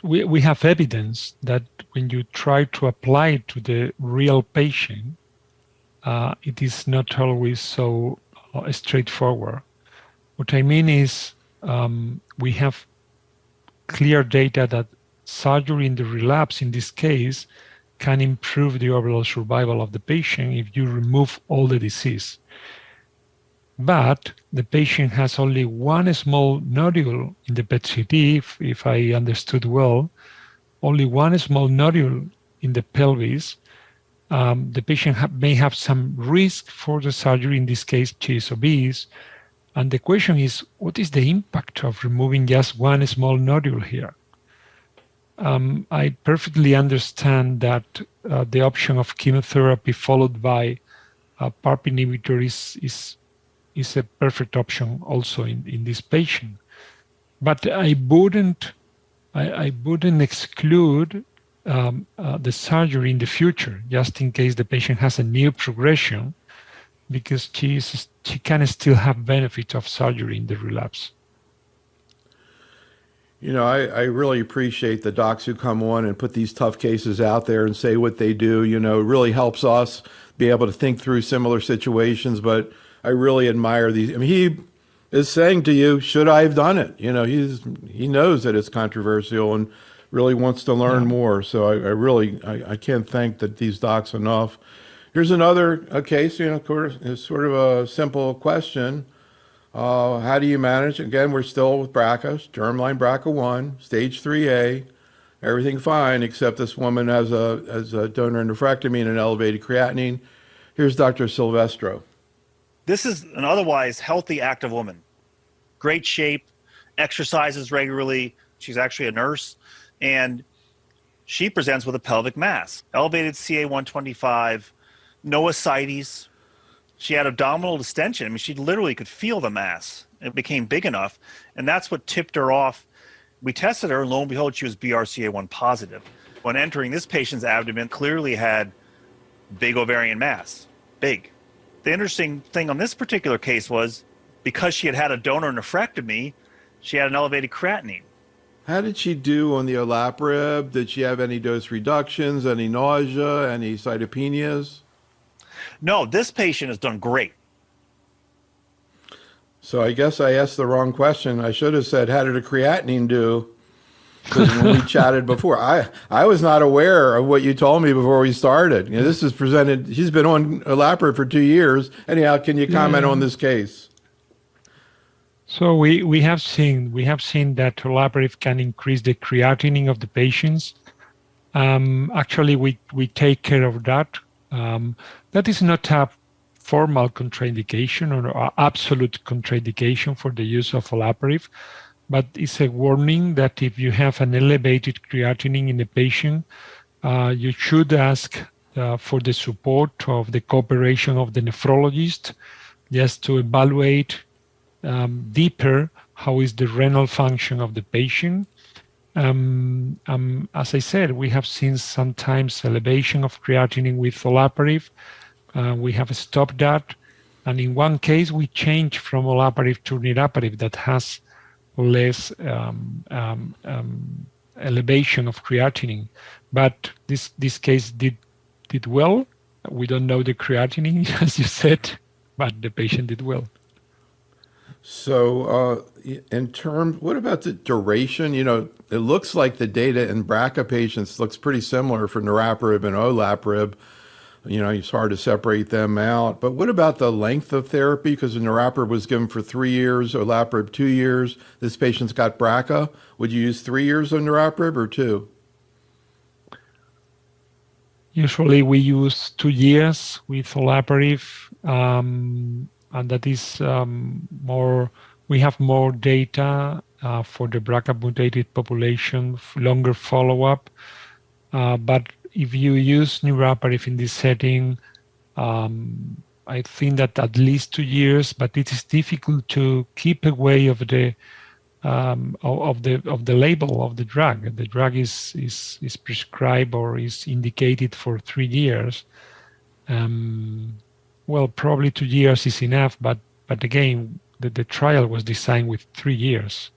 We have evidence that when you try to apply it to the real patient, it is not always so straightforward. What I mean is we have clear data that surgery in the relapse, in this case, can improve the overall survival of the patient if you remove all the disease. But the patient has only one small nodule in the PET-CT, if I understood well, only one small nodule in the pelvis. The patient may have some risk for the surgery. In this case, she is obese. And the question is, what is the impact of removing just one small nodule here? I perfectly understand that the option of chemotherapy followed by a PARP inhibitor is a perfect option also in this patient. But I wouldn't exclude the surgery in the future, just in case the patient has a new progression, because she can still have benefit of surgery in the relapse. I really appreciate the docs who come on and put these tough cases out there and say what they do. It really helps us be able to think through similar situations, but I really admire these. He is saying to you, should I have done it? He knows that it's controversial and really wants to learn more. So I can't thank these docs enough. Here's another case, of course, it's sort of a simple question. How do you manage? Again, we're still with BRCA, germline BRCA1, stage IIIA, everything fine, except this woman has a donor nephrectomy and an elevated creatinine. Here's Dr. DiSilvestro. This is an otherwise healthy, active woman. Great shape, exercises regularly. She's actually a nurse. And she presents with a pelvic mass, elevated CA125, no ascites. She had abdominal distension. She literally could feel the mass. It became big enough, and that's what tipped her off. We tested her, and lo and behold, she was BRCA1 positive. When entering this patient's abdomen, clearly had big ovarian mass, big. The interesting thing on this particular case was because she had a donor nephrectomy, she had an elevated creatinine. How did she do on the olaparib? Did she have any dose reductions, any nausea, any cytopenias? No, this patient has done great. So I guess I asked the wrong question. I should have said, how did a creatinine do? Because when we chatted before, I was not aware of what you told me before we started. This is presented, she's been on olaparib for 2 years. Anyhow, can you comment on this case? So we have seen that olaparib can increase the creatinine of the patients. Actually, we take care of that. That is not a formal contraindication or absolute contraindication for the use of olaparib, but it's a warning that if you have an elevated creatinine in the patient, you should ask for the support of the cooperation of the nephrologist, just to evaluate deeper how is the renal function of the patient. As I said, we have seen sometimes elevation of creatinine with olaparib. We have stopped that. And in one case, we changed from olaparib to niraparib that has less elevation of creatinine. But this case did well. We don't know the creatinine, as you said, but the patient did well. So what about the duration? You know, it looks like the data in BRCA patients looks pretty similar for niraparib and olaparib. You know, it's hard to separate them out. But what about the length of therapy? Because the niraparib was given for 3 years, olaparib 2 years. This patient's got BRCA. Would you use 3 years of niraparib or 2? Usually we use 2 years with olaparib, and that is more. We have more data for the BRCA mutated population, longer follow-up. But if you use niraparib in this setting, I think that at least 2 years. But it is difficult to keep away of the label of the drug. The drug is prescribed or is indicated for 3 years. Well, probably 2 years is enough, but again, the trial was designed with 3 years.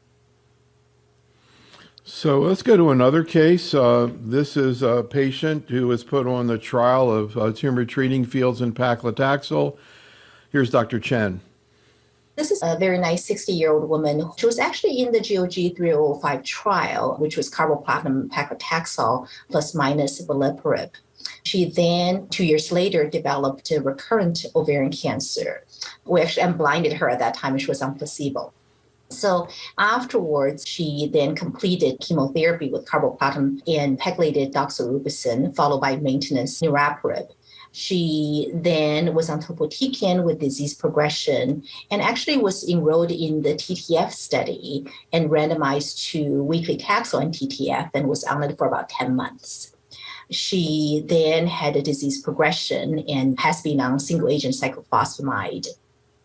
So let's go to another case. This is a patient who was put on the trial of tumor treating fields and paclitaxel. Here's Dr. Chen. This is a very nice 60-year-old woman. She was actually in the GOG 3005 trial, which was carboplatin paclitaxel plus minus veliparib. She then, 2 years later, developed a recurrent ovarian cancer. We actually unblinded her at that time, and she was on placebo. So afterwards, she then completed chemotherapy with carboplatin and pegylated doxorubicin, followed by maintenance niraparib. She then was on topotecan with disease progression and actually was enrolled in the TTF study and randomized to weekly Taxol and TTF and was on it for about 10 months. She then had a disease progression and has been on single-agent cyclophosphamide.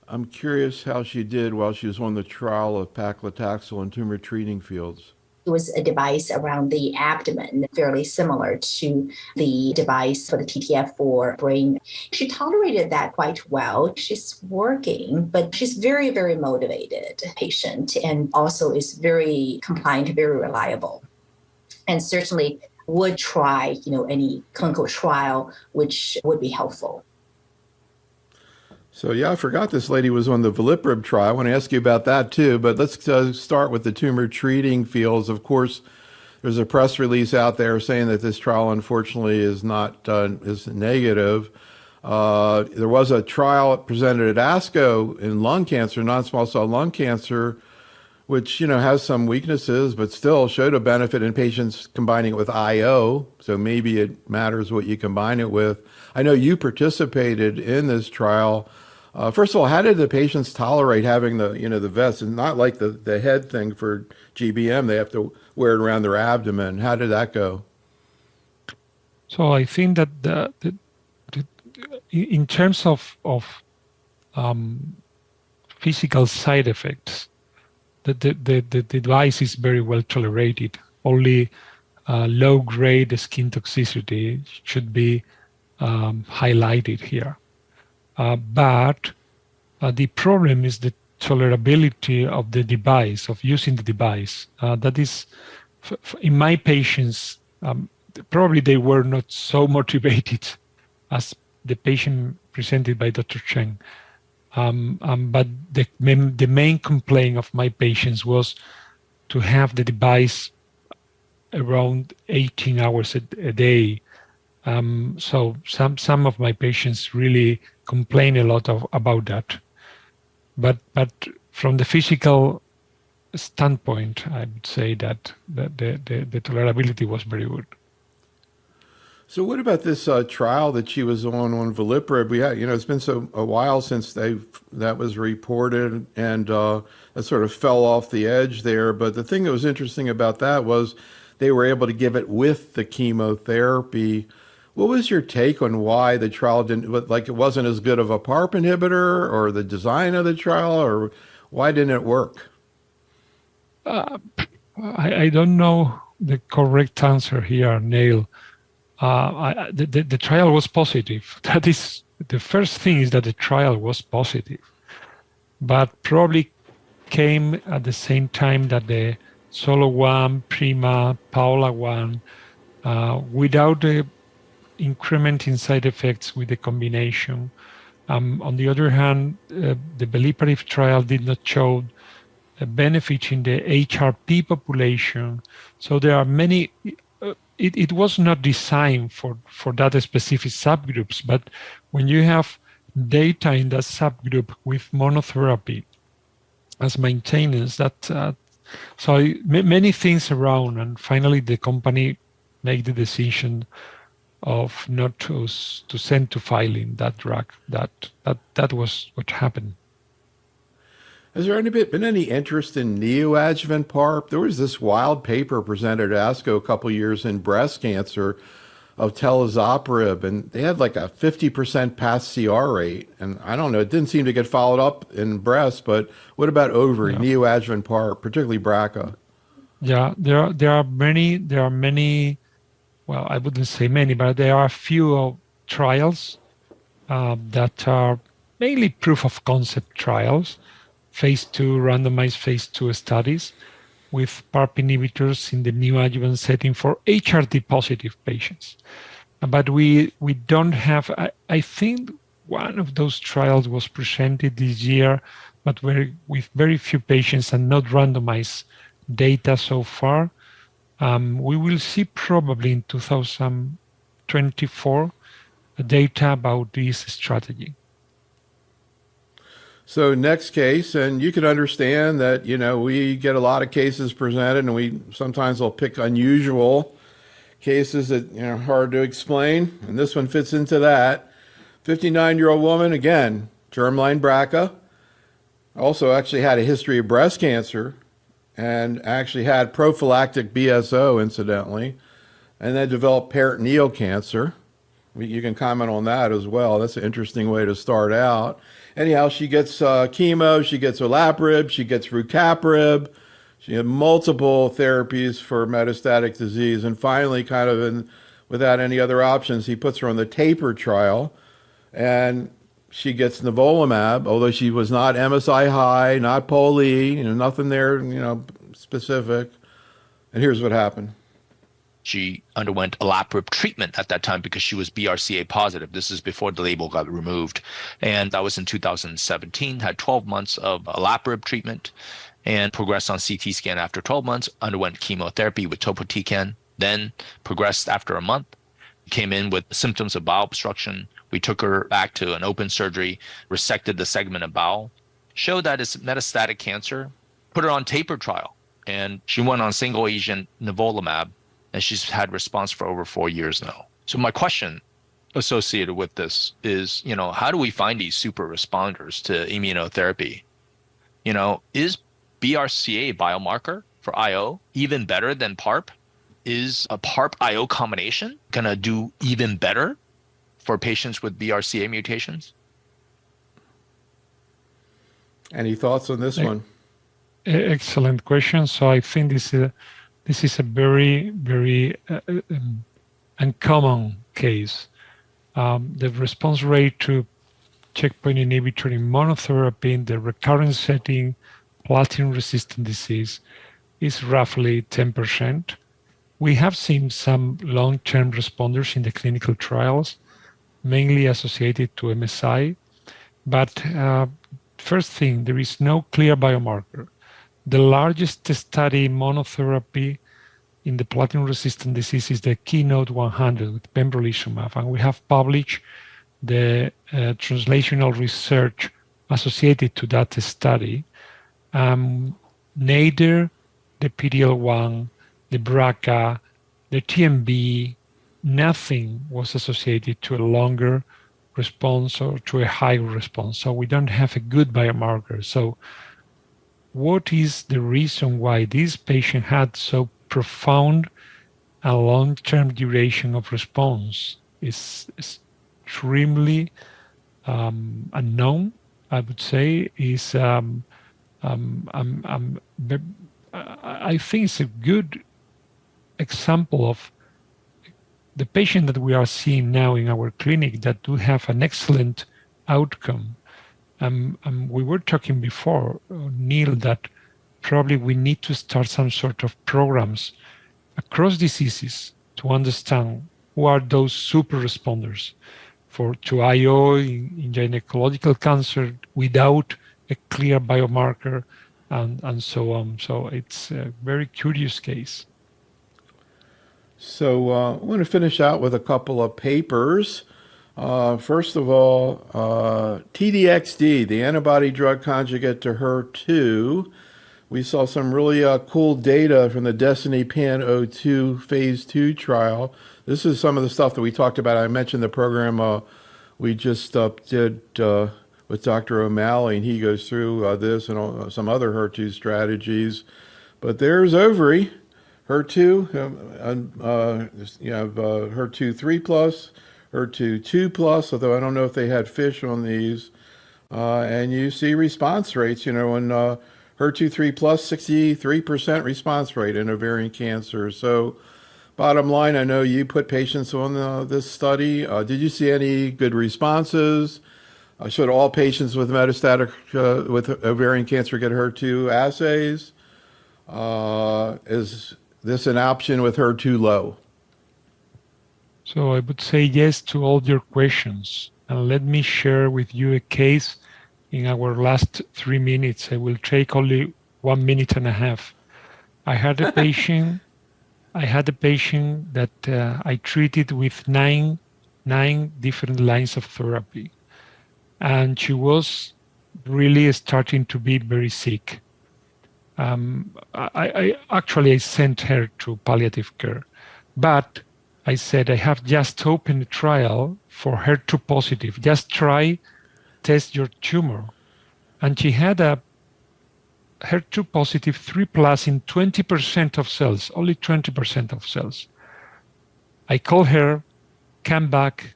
I'm curious how she did while she was on the trial of paclitaxel and tumor treating fields. It was a device around the abdomen, fairly similar to the device for the TTF for brain. She tolerated that quite well. She's working, but she's very, very motivated patient and also is very compliant, very reliable. And certainly would try, any clinical trial, which would be helpful. So yeah, I forgot this lady was on the veliparib trial. I want to ask you about that too, but let's start with the tumor treating fields. Of course, there's a press release out there saying that this trial, unfortunately, is negative. There was a trial presented at ASCO in lung cancer, non-small cell lung cancer, which has some weaknesses, but still showed a benefit in patients combining it with IO. So maybe it matters what you combine it with. I know you participated in this trial. First of all, how did the patients tolerate having the vest? And not like the head thing for GBM, they have to wear it around their abdomen. How did that go? So I think that in terms of physical side effects, the device is very well tolerated. Only low-grade skin toxicity should be highlighted here. But the problem is the tolerability of the device, of using the device. That is, in my patients, probably they were not so motivated as the patient presented by Dr. Chen. But the main complaint of my patients was to have the device around 18 hours a day. So some of my patients really complain a lot about that. But from the physical standpoint, I would say that the tolerability was very good. So what about this trial that she was on veliparib? We had, it's been a while since that was reported, and that sort of fell off the edge there. But the thing that was interesting about that was they were able to give it with the chemotherapy. What was your take on why the trial didn't, like it wasn't as good of a PARP inhibitor, or the design of the trial, or why didn't it work? I don't know the correct answer here, Neil. The trial was positive. That is the first thing, is that the trial was positive, but probably came at the same time that the Solo 1, Prima, Paola 1, without the increment in side effects with the combination. On the other hand, the Beliparative trial did not show a benefit in the HRP population. So there are many, it was not designed for that specific subgroups, but when you have data in that subgroup with monotherapy as maintenance, so many things around, and finally the company made the decision of not to send to filing that drug. That was what happened. Has there been any interest in neoadjuvant PARP? There was this wild paper presented at ASCO a couple years in breast cancer of telazopirib, and they had like a 50% pass CR rate. And I don't know, it didn't seem to get followed up in breast, but what about ovary, neoadjuvant PARP, particularly BRCA? Yeah, there are many, well, I wouldn't say many, but there are a few trials that are mainly proof of concept trials, phase 2, randomized phase 2 studies with PARP inhibitors in the neoadjuvant setting for HRD positive patients. But we don't have, I think one of those trials was presented this year, but with very few patients and not randomized data so far. We will see probably in 2024 data about this strategy. So next case, and you can understand that, we get a lot of cases presented, and we sometimes will pick unusual cases that, are hard to explain. And this one fits into that. 59-year-old woman, again, germline BRCA, also actually had a history of breast cancer and actually had prophylactic BSO, incidentally, and then developed peritoneal cancer. You can comment on that as well. That's an interesting way to start out. Anyhow, she gets chemo, she gets olaparib, she gets rucaparib, she had multiple therapies for metastatic disease, and finally, without any other options, he puts her on the TAPER trial, and she gets nivolumab, although she was not MSI high, not POLE, nothing there, specific. And here's what happened. She underwent olaparib treatment at that time because she was BRCA positive. This is before the label got removed. And that was in 2017, had 12 months of olaparib treatment and progressed on CT scan after 12 months, underwent chemotherapy with topotecan, then progressed after a month, came in with symptoms of bowel obstruction. We took her back to an open surgery, resected the segment of bowel, showed that it's metastatic cancer, put her on TAPER trial, and she went on single agent nivolumab, and she's had response for over 4 years now. So my question associated with this is, how do we find these super responders to immunotherapy? Is BRCA a biomarker for IO even better than PARP? Is a PARP IO combination going to do even better for patients with BRCA mutations? Any thoughts on this one? Excellent question. So I think this is a very, very uncommon case. The response rate to checkpoint inhibitor in monotherapy in the recurrent setting, platinum-resistant disease, is roughly 10%. We have seen some long-term responders in the clinical trials, mainly associated to MSI. But first thing, there is no clear biomarker. The largest study monotherapy in the platinum-resistant disease is the Keynote 100 with pembrolizumab, and we have published the translational research associated to that study. Neither the PD-L1, the BRCA, the TMB, nothing was associated to a longer response or to a higher response. So we don't have a good biomarker. So what is the reason why this patient had so profound and long-term duration of response? is extremely unknown, I would say, is I think it's a good example of the patient that we are seeing now in our clinic that do have an excellent outcome. We were talking before, Neil, that probably we need to start some sort of programs across diseases to understand who are those super responders to IO in gynecological cancer without a clear biomarker and so on. So it's a very curious case. So I'm going to finish out with a couple of papers. First of all, TDXD, the antibody drug conjugate to HER2. We saw some really cool data from the Destiny Pan-02 phase 2 trial. This is some of the stuff that we talked about. I mentioned the program we just did with Dr. O'Malley, and he goes through this and some other HER2 strategies. But there's ovary, HER2, you have HER2 3+, HER2 2+, although I don't know if they had fish on these. And you see response rates, in HER2 3+, 63% response rate in ovarian cancer. So bottom line, I know you put patients on this study. Did you see any good responses? Should all patients with metastatic with ovarian cancer get HER2 assays? Is this an option with HER2 low? So I would say yes to all your questions. And let me share with you a case in our last 3 minutes. I will take only 1 minute and a half. I had a patient that I treated with nine different lines of therapy. And she was really starting to be very sick. I sent her to palliative care, but I said, I have just opened a trial for HER2 positive. Just test your tumor. And she had a HER2 positive 3+ in 20% of cells, only 20% of cells. I called her, come back,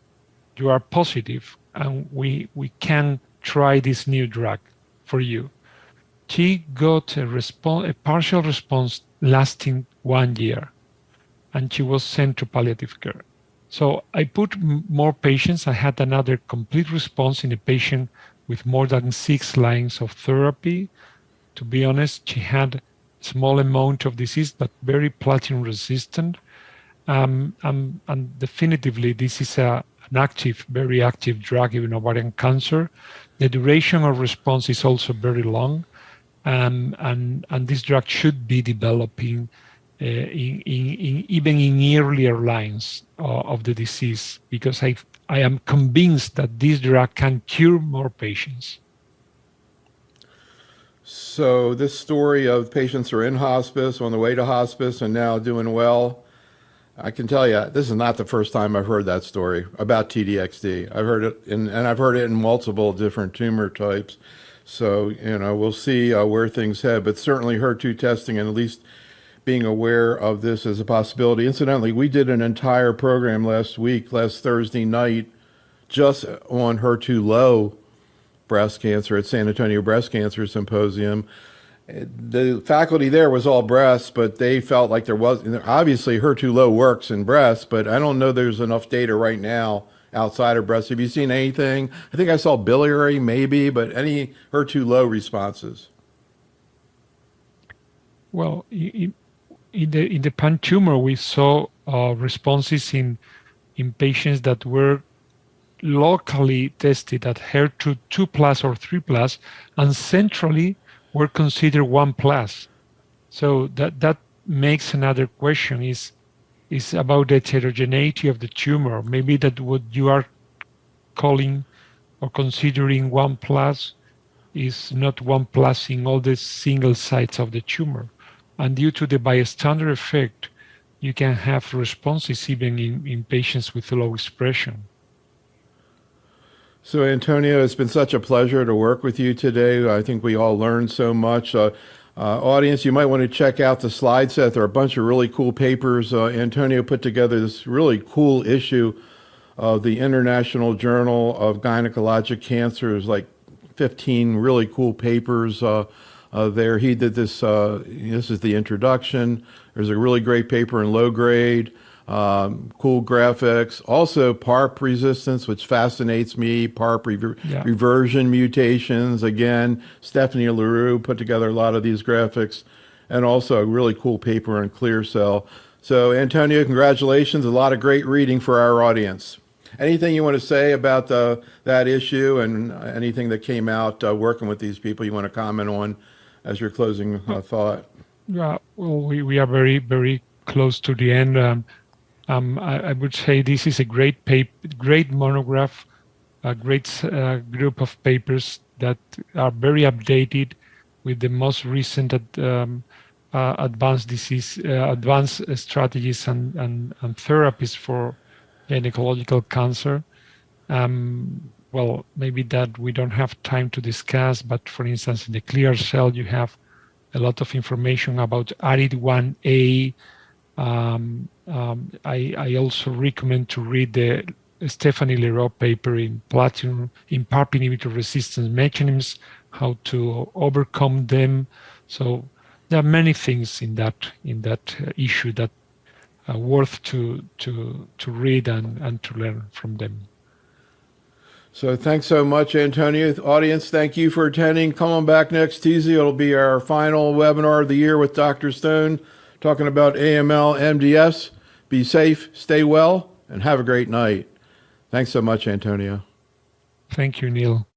you are positive, and we can try this new drug for you. She got a partial response lasting 1 year, and she was sent to palliative care. So I put more patients. I had another complete response in a patient with more than 6 lines of therapy. To be honest, she had a small amount of disease, but very platinum resistant. And definitively, this is an active, very active drug in ovarian cancer. The duration of response is also very long. And this drug should be developing even in earlier lines of the disease, because I am convinced that this drug can cure more patients. So this story of patients who are in hospice, on the way to hospice, and now doing well, I can tell you, this is not the first time I've heard that story about TDXD. I've heard it, and I've heard it in multiple different tumor types. So, we'll see where things head, but certainly HER2 testing and at least being aware of this as a possibility. Incidentally, we did an entire program last Thursday night, just on HER2 low breast cancer at San Antonio Breast Cancer Symposium. The faculty there was all breast, but they felt like there was, obviously HER2 low works in breast, but I don't know there's enough data right now outside of breast. Have you seen anything? I think I saw biliary maybe, but any HER2 low responses? Well, in the pan tumor, we saw responses in patients that were locally tested at HER2 2+ or 3+, and centrally were considered 1+. So that makes another question is about the heterogeneity of the tumor. Maybe that what you are calling or considering 1+ is not 1+ in all the single sites of the tumor. And due to the bystander effect, you can have responses even in patients with low expression. So Antonio, it's been such a pleasure to work with you today. I think we all learned so much. Audience, you might want to check out the slide set. There are a bunch of really cool papers. Antonio put together this really cool issue of the International Journal of Gynecologic Cancer. There's like 15 really cool papers there. He did this. This is the introduction. There's a really great paper in low grade. Cool graphics. Also, PARP resistance, which fascinates me. PARP reversion mutations. Again, Stephanie LaRue put together a lot of these graphics, and also a really cool paper on clear cell. So, Antonio, congratulations. A lot of great reading for our audience. Anything you want to say about that issue and anything that came out working with these people you want to comment on as your closing thought? Yeah, well, we are very, very close to the end. I would say this is a great great monograph, a great group of papers that are very updated with the most recent advanced strategies and therapies for gynecological cancer. Well, maybe that we don't have time to discuss, but for instance, in the clear cell, you have a lot of information about ARID1A. I also recommend to read the Stephanie Leroux paper in PARP inhibitor resistance mechanisms, how to overcome them. So there are many things in that issue that are worth to read and to learn from them. So thanks so much, Antonio. Audience, thank you for attending. Come on back next Tuesday. It'll be our final webinar of the year with Dr. Stone, talking about AML, MDS. Be safe, stay well, and have a great night. Thanks so much, Antonio. Thank you, Neil.